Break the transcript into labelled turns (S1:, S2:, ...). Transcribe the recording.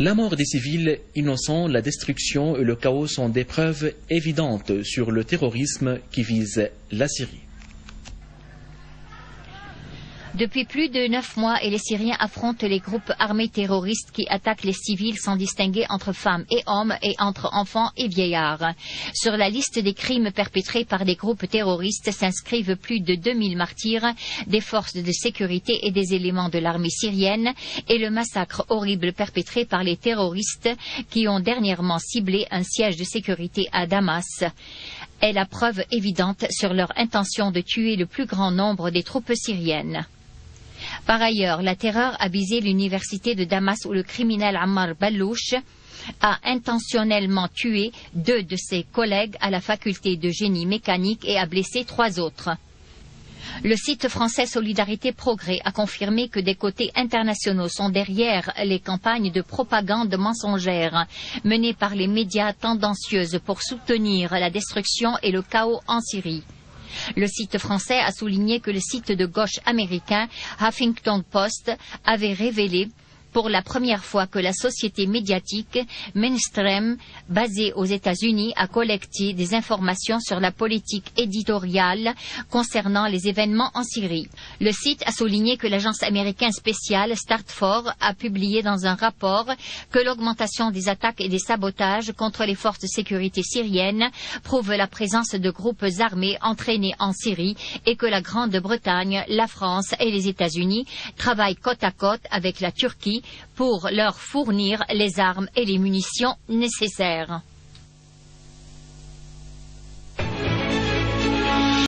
S1: La mort des civils innocents, la destruction et le chaos sont des preuves évidentes sur le terrorisme qui vise la Syrie.
S2: Depuis plus de 9 mois, les Syriens affrontent les groupes armés terroristes qui attaquent les civils sans distinguer entre femmes et hommes et entre enfants et vieillards. Sur la liste des crimes perpétrés par des groupes terroristes s'inscrivent plus de 2000 martyrs, des forces de sécurité et des éléments de l'armée syrienne et le massacre horrible perpétré par les terroristes qui ont dernièrement ciblé un siège de sécurité à Damas est la preuve évidente sur leur intention de tuer le plus grand nombre des troupes syriennes. Par ailleurs, la terreur a visé l'université de Damas où le criminel Ammar Ballouch a intentionnellement tué 2 de ses collègues à la faculté de génie mécanique et a blessé 3 autres. Le site français Solidarité Progrès a confirmé que des côtés internationaux sont derrière les campagnes de propagande mensongère menées par les médias tendancieuses pour soutenir la destruction et le chaos en Syrie. Le site français a souligné que le site de gauche américain Huffington Post avait révélé pour la première fois que la société médiatique mainstream basée aux États-Unis a collecté des informations sur la politique éditoriale concernant les événements en Syrie. Le site a souligné que l'agence américaine spéciale Stratfor a publié dans un rapport que l'augmentation des attaques et des sabotages contre les forces de sécurité syriennes prouve la présence de groupes armés entraînés en Syrie et que la Grande-Bretagne, la France et les États-Unis travaillent côte à côte avec la Turquie pour leur fournir les armes et les munitions nécessaires.